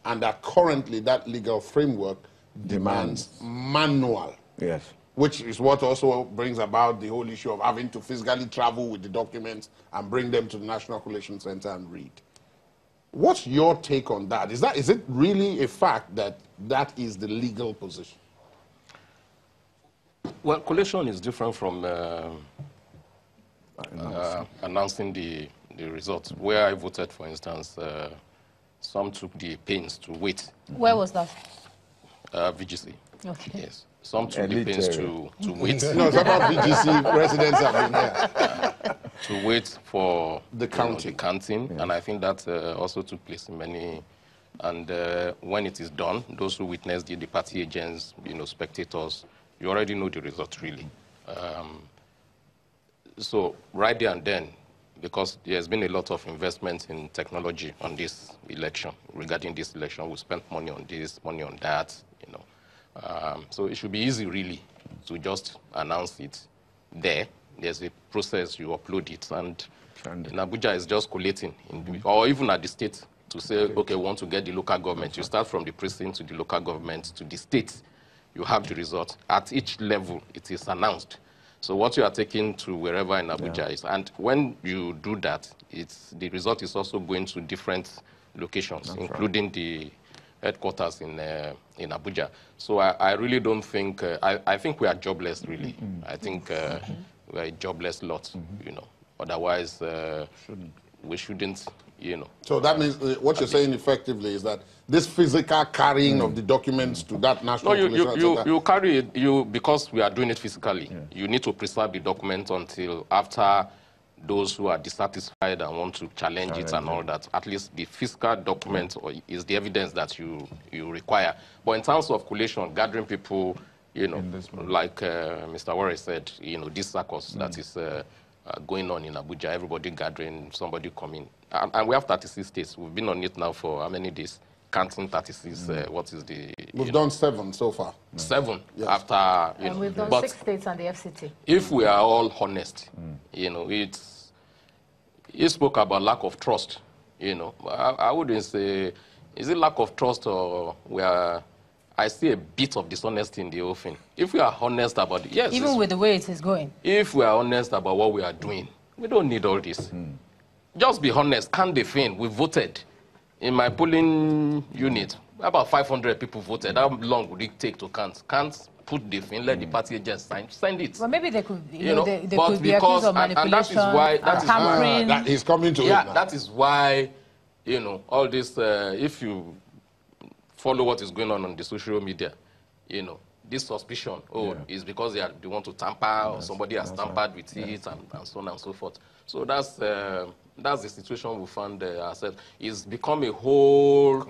and that currently that legal framework demands manual. Yes. Which is what also brings about the whole issue of having to physically travel with the documents and bring them to the National Collation Center and read. What's your take on that? Is it really a fact that that is the legal position? Well, collation is different from announcing the results. Where I voted, for instance, some took the pains to wait. Where was that? VGC. Okay. Yes. Some took the pains to wait. No, some of VGC residents have been here. To wait for the counting. Yes. And I think that also took place in many. And when it is done, those who witnessed the party agents, spectators, you already know the result, really. So right there and then, because there's been a lot of investment in technology on this election, regarding this election, we spent money on this, money on that, so it should be easy, really, to just announce it there. There's a process, you upload it, and in Abuja, it's just collating, or even at the state, to say, okay, we want to get the local government. You start from the precinct to the local government to the state. You have the result. At each level, it is announced. So what you are taking to wherever in Abuja is, and when you do that, the result is also going to different locations, including the headquarters in Abuja. So I really don't think, I think we are jobless, really. I think we are a jobless lot, Otherwise, we shouldn't, So that means what you're saying effectively is that this physical carrying of the documents to that national you carry it, because we are doing it physically. You need to preserve the document until after those who are dissatisfied and want to challenge it and all that. At least the physical document is the evidence that you require. But in terms of collation, gathering people, like Mr. Warren said, this circus that is going on in Abuja, everybody gathering, somebody coming. And we have 36 states. We've been on it now for how many days? Counting 36, what is the... We've done 7 so far. 7 after... And we've done 6 states and the FCT. If we are all honest, it spoke about lack of trust, I wouldn't say... Is it lack of trust or I see a bit of dishonesty in the whole thing. If we are honest about it, yes. Even with the way it is going. If we are honest about what we are doing, we don't need all this. Just be honest. Count the thing. We voted. In my polling unit, about 500 people voted. How long would it take to count? Can't put the thing, let the party agents send it. Well, maybe they could, they could be accused of manipulation, tampering. That is coming to it now. That is why, all this, if you follow what is going on the social media, this suspicion, is because they want to tamper, or somebody has tampered with it, and so on and so forth. So that's the situation we found ourselves. It's become a whole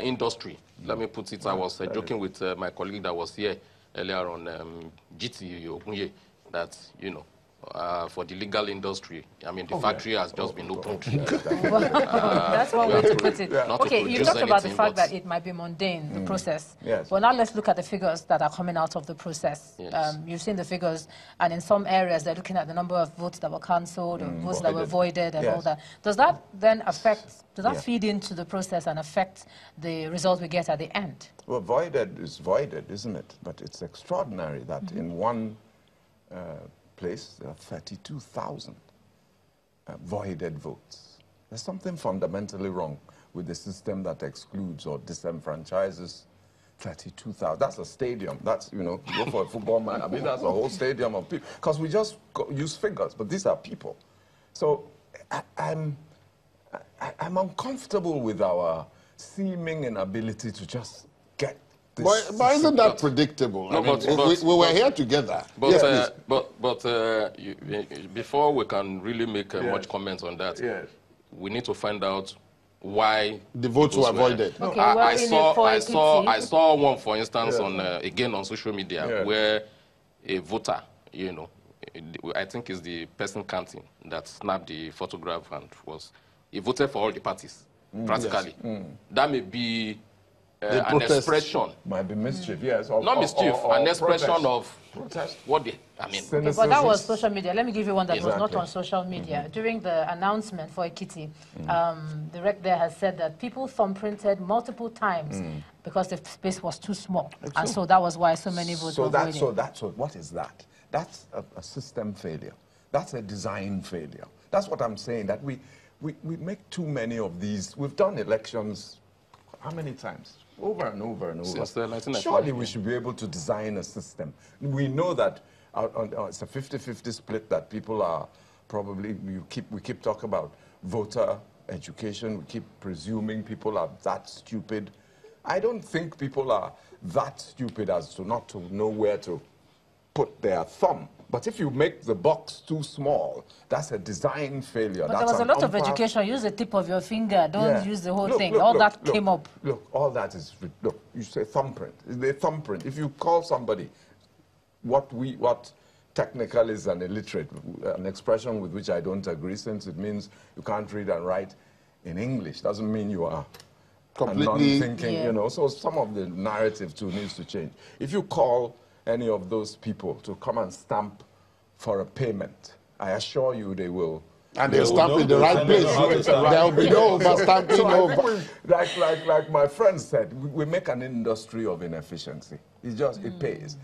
industry. Let me put it, I was joking with my colleague that was here earlier on, GT Ogunye, that, for the legal industry, the factory has just been opened. That's one way to put it. Okay, you talked about the fact that it might be mundane, the process. Yes. Well, now let's look at the figures that are coming out of the process. Yes. You've seen the figures, and in some areas, they're looking at the number of votes that were cancelled, or votes that were voided, and all that. Does that then affect, does that feed into the process and affect the result we get at the end? Well, voided is voided, isn't it? But it's extraordinary that in one place, there are 32,000 voided votes. There's something fundamentally wrong with the system that excludes or disenfranchises 32,000. That's a stadium. That's, go for a football match. That's a whole stadium of people. Because we just use figures, but these are people. So I'm uncomfortable with our seeming inability to just get this. But isn't that predictable? No, we were here together. But before we can really make much comments on that, we need to find out why the votes were avoided. Okay, I saw one, for instance, on again on social media, where a voter, I think it's the person counting that snapped the photograph and he voted for all the parties, practically. That may be an expression. Might be mischief, yes. Or, Not mischief, or an expression protest. of Protest. what they, I mean. Okay, but that was social media. Let me give you one that was Exactly. not on social media. During the announcement for Ekiti, the rec there has said that people thumbprinted multiple times because the space was too small. And so that was why so many votes were voided. So what is that? That's a system failure. That's a design failure. That's what I'm saying, that we make too many of these. We've done elections how many times? Over and over and over. Since the 1990s. Surely we should be able to design a system. We know that it's a 50-50 split, that people are probably, we keep talking about voter education. We keep presuming people are that stupid. I don't think people are that stupid as to not to know where to put their thumb. But if you make the box too small, that's a design failure. But there was a lot of education. Use the tip of your finger. Don't use the whole thing. All that came up. Look, all that is, look, you say thumbprint. The thumbprint. If you call somebody what technical is an illiterate, an expression with which I don't agree, since it means you can't read and write in English, doesn't mean you are completely non-thinking, you know. So some of the narrative too needs to change. If you call any of those people to come and stamp for a payment, I assure you they will. And they'll stamp in the right place. There'll be no overstamping. So like my friend said, we make an industry of inefficiency. It pays.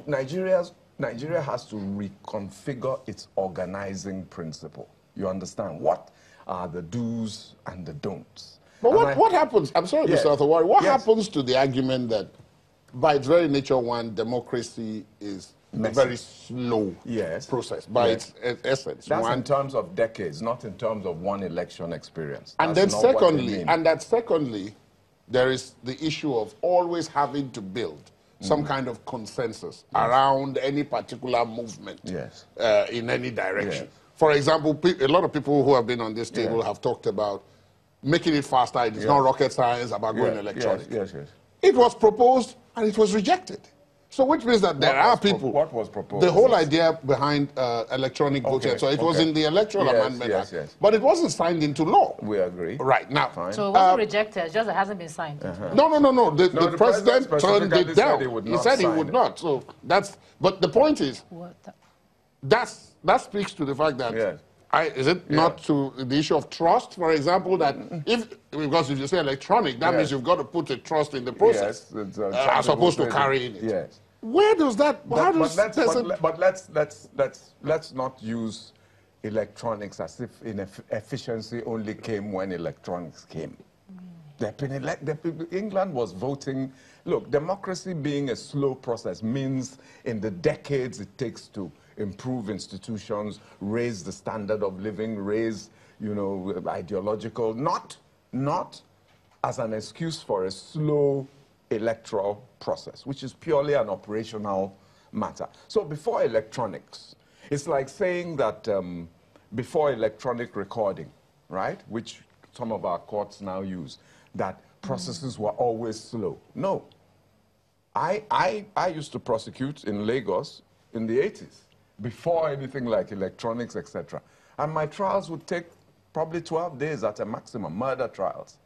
Nigeria has to reconfigure its organizing principle. You understand? What are the do's and the don'ts? But what happens? I'm sorry, Mr. Athawari. What happens to the argument that, by its very nature, democracy is a very slow process by its essence? That's in terms of decades, not in terms of one election experience. And then secondly, there is the issue of always having to build some kind of consensus around any particular movement in any direction. For example, a lot of people who have been on this table have talked about making it faster. It is not rocket science about going electronic. It was proposed and it was rejected. So which means that there are people... What was proposed? The whole idea behind electronic voting. So it was in the Electoral Amendment Act. But it wasn't signed into law. We agree. Right, now... Fine. So it wasn't rejected, just it hasn't been signed. No. The president turned it down. He said he would not. So that's... But the point is, that speaks to the fact that... is it not to the issue of trust, for example, that because if you say electronic, that means you've got to put a trust in the process as opposed to carrying it. Where does that? But let's not use electronics as if efficiency only came when electronics came. England was voting. Look, democracy being a slow process means in the decades it takes to improve institutions, raise the standard of living, raise, ideological, not as an excuse for a slow electoral process, which is purely an operational matter. So before electronics, it's like saying that before electronic recording, right, which some of our courts now use, that processes were always slow. No. I used to prosecute in Lagos in the 80s. Before anything like electronics, etc. And my trials would take probably 12 days at a maximum, murder trials.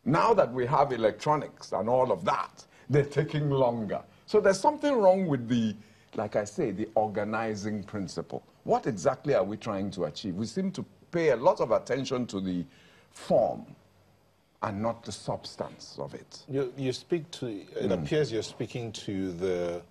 Now that we have electronics and all of that, they're taking longer. So there's something wrong with the, like I say, the organizing principle. What exactly are we trying to achieve? We seem to pay a lot of attention to the form and not the substance of it. You speak to, it appears you're speaking to the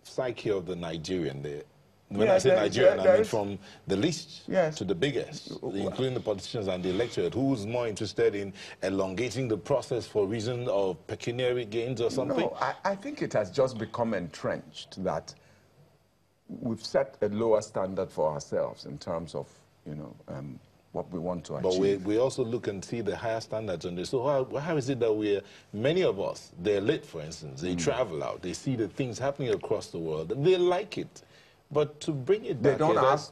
psyche of the Nigerian. When I say Nigerian, I mean from the least to the biggest, including the politicians and the electorate. Who's more interested in elongating the process for reason of pecuniary gains or something? No, I think it has just become entrenched that we've set a lower standard for ourselves in terms of, what we want to achieve. But we also look and see the higher standards on this. So how is it that many of us, they're lit, for instance, they travel out, they see the things happening across the world, and they like it. But to bring it back...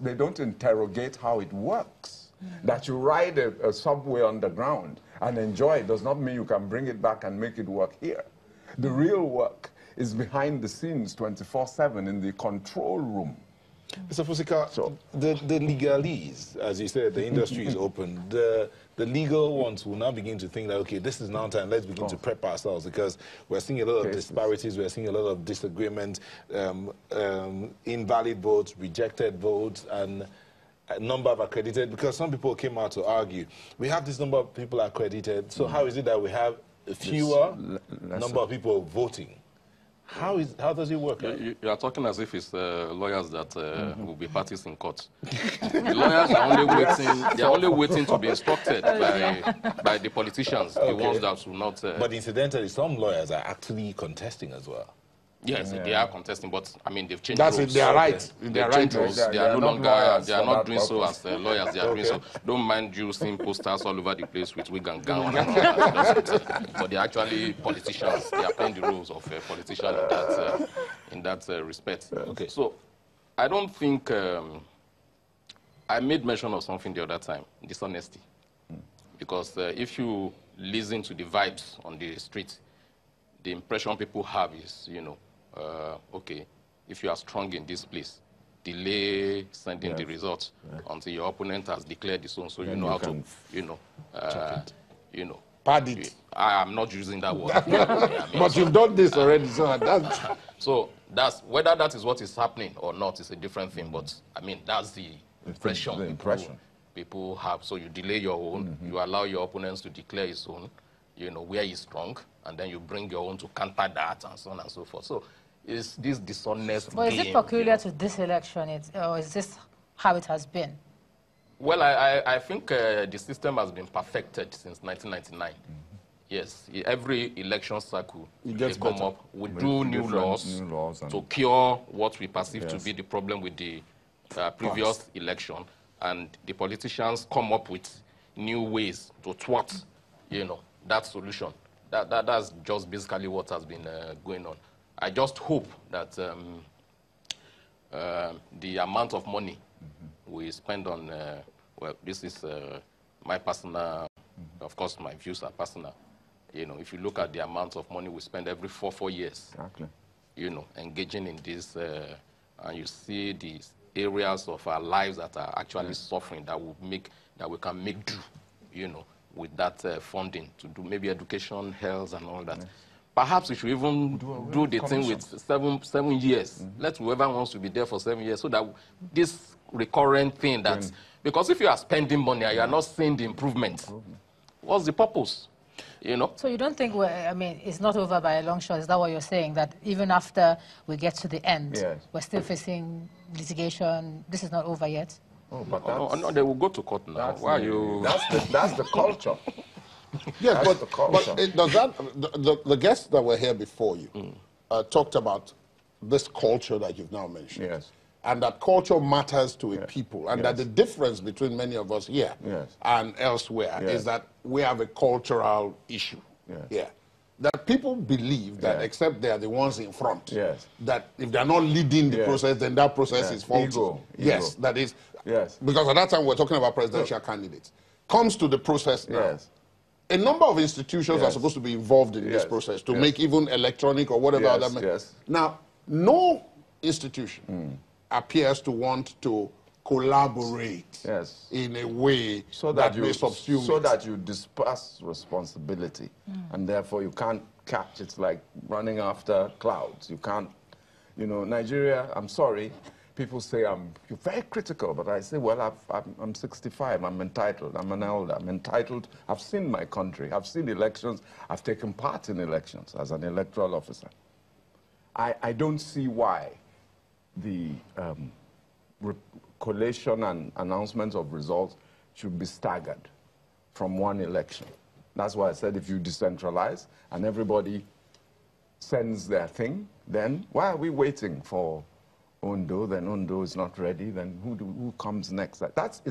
They don't interrogate how it works. That you ride a subway underground and enjoy it does not mean you can bring it back and make it work here. The real work is behind the scenes 24/7 in the control room. Mr. Fusika, the legalese, as you said, the industry is open. The the legal ones will now begin to think that, okay, this is now time, let's begin to prep ourselves, because we're seeing a lot of disparities, we're seeing a lot of disagreement, invalid votes, rejected votes, and a number of accredited, because some people came out to argue, we have this number of people accredited, so how is it that we have fewer number of people voting? How does it work? You are talking as if it's lawyers that will be parties in court. The lawyers are only waiting. They are only waiting to be instructed by the politicians, the ones that will not. But incidentally, some lawyers are actually contesting as well. Yes, they are contesting, but I mean they've changed. That's rules. it. They are right. They are right. They are no longer. They are not doing so as lawyers. They are doing so. Don't mind you seeing posters all over the place with wig and gown. But they are actually politicians. They are playing the roles of politicians in that respect. Okay. So I don't think I made mention of something the other time: dishonesty. Because if you listen to the vibes on the street, the impression people have is, okay, if you are strong in this place, delay sending the results until your opponent has declared his own, so you know how to, Pad it. I am not using that word. I mean, but you've done this already, so that's... So that's, whether that is what is happening or not is a different thing, but I mean, that's the impression, people have. So you delay your own, you allow your opponents to declare his own, where he's strong, and then you bring your own to counter that, and so on and so forth. So is this dishonest But game, is it peculiar to this election, or is this how it has been? Well, I think the system has been perfected since 1999. Yes, every election cycle, they come up, we do new laws to cure what we perceive to be the problem with the previous election, and the politicians come up with new ways to thwart, that solution. That's just basically what has been going on. I just hope that the amount of money we spend on, well, this is my personal, of course, my views are personal. If you look at the amount of money we spend every 4 years, engaging in this, and you see these areas of our lives that are actually suffering, that we can make do, with that funding to do maybe education, health, and all that. Perhaps we should even do the thing with 7 years. Let whoever wants to be there for 7 years, so that this recurrent thing that, because if you are spending money and you are not seeing the improvement, what's the purpose? So you don't think, it's not over by a long shot. Is that what you're saying? That even after we get to the end, we're still facing litigation? This is not over yet? Oh, but no, they will go to court now. Why are you? That's the culture. Yes, but does that, the guests that were here before you talked about this culture that you've now mentioned. Yes. And that culture matters to a people. And that the difference between many of us here and elsewhere is that we have a cultural issue. Yeah. That people believe that except they are the ones in front, that if they're not leading the process, then that process is faulty. Ego. Yes, that is. Yes. Because at that time we're talking about presidential candidates. Comes to the process now. A number of institutions are supposed to be involved in this process to make even electronic or whatever other. Now, no institution appears to want to collaborate in a way so that may subsume so that you disperse responsibility, and therefore you can't catch. It's like running after clouds. You can't, Nigeria, I'm sorry, people say you're very critical, but I say, well, I'm 65, I'm entitled, I'm an elder, I'm entitled, I've seen my country, I've seen elections, I've taken part in elections as an electoral officer. I don't see why the collation and announcement of results should be staggered from one election. That's why I said if you decentralize and everybody sends their thing, then why are we waiting for Ondo? Then Ondo is not ready, then who comes next? That's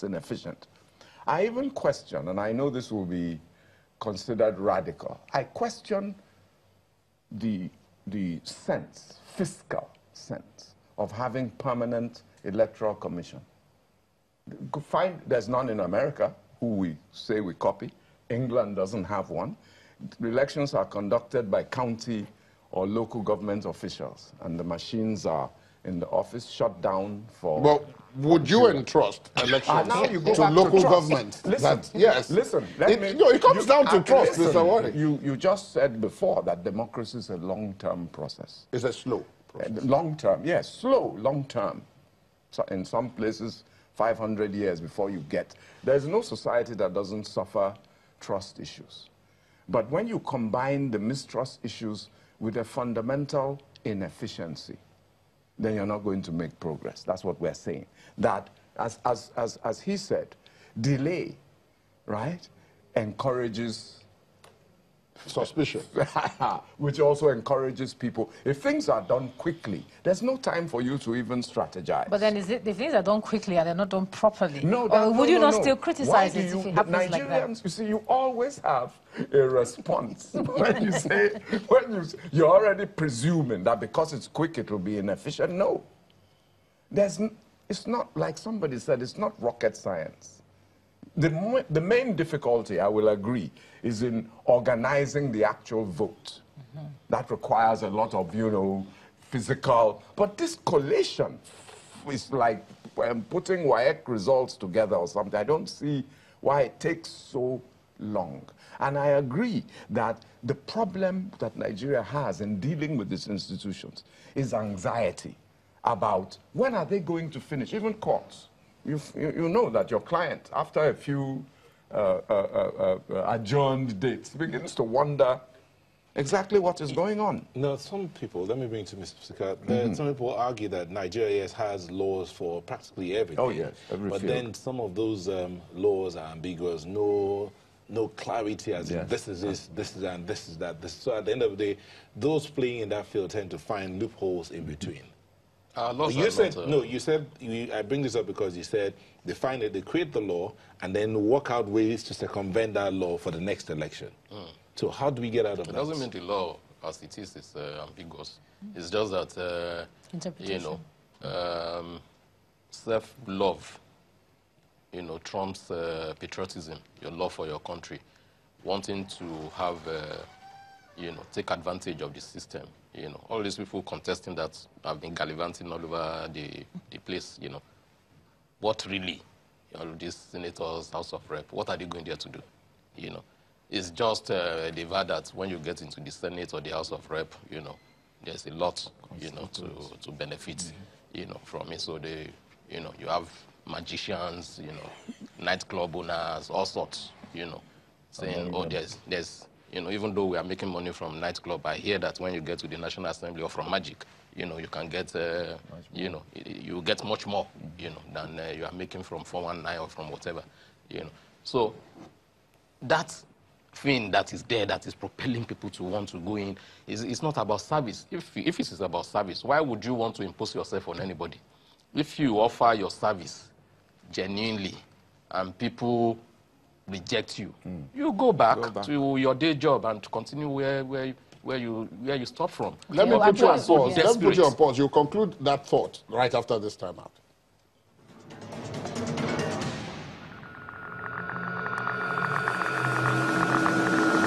inefficient. I even question, and I know this will be considered radical, I question the fiscal sense of having permanent electoral commission. There's none in America, who we say we copy. England doesn't have one. The elections are conducted by county or local government officials, and the machines are in the office, shut down for... Well, would you entrust elections now you go to back local to government? Listen, yes. Listen. It comes down to trust, Mr. Wari. You just said before that democracy is a long-term process. It's a slow process. Long-term, yes, slow, long-term. So in some places, 500 years before you get... There's no society that doesn't suffer trust issues. But when you combine the mistrust issues with a fundamental inefficiency, then you're not going to make progress. That's what we're saying. That, as he said, delay, right, encourages suspicion, which also encourages people. If things are done quickly, there's no time for you to even strategize. But then is it the things are done quickly and they're not done properly? No, or would you not still criticize it if it happens Nigerians, like that? You see, you always have a response when you say, you're already presuming that because it's quick it will be inefficient. No, it's not like somebody said. It's not rocket science. The main difficulty, I will agree, is in organizing the actual vote. That requires a lot of, physical. But this collation is like putting WAEC results together or something. I don't see why it takes so long. And I agree that the problem that Nigeria has in dealing with these institutions is anxiety about when are they going to finish, even courts. You know that your client, after a few adjourned dates, begins to wonder exactly what is going on. No, some people, let me bring to Mr. Sika, some people argue that Nigeria has laws for practically everything. Oh, yes, every But field. then some of those laws are ambiguous, no clarity as in this is this, this is that, and this is that. So at the end of the day, those playing in that field tend to find loopholes in between. You said, I bring this up because you said they find it, they create the law and then work out ways to circumvent that law for the next election. So how do we get out of that? It doesn't mean the law as it is ambiguous. It's just that, self-love, trumps patriotism, your love for your country, wanting to have, take advantage of the system. All these people contesting that have been gallivanting all over the place, what really, all these senators, House of Rep, what are they going there to do? It's just the fact that when you get into the Senate or the House of Rep, there's a lot, to benefit, from it. So you have magicians, nightclub owners, all sorts, saying, oh, there's even though we are making money from nightclub, I hear that when you get to the National Assembly or from Magic, you can get, you get much more, than you are making from 419 or from whatever, So that thing that is there that is propelling people to want to go in it's not about service. If it is about service, why would you want to impose yourself on anybody? If you offer your service genuinely and people reject you, you go back to your day job and to continue where you stop from. Let me put you on pause. Let me put you on pause. You conclude that thought right after this time out.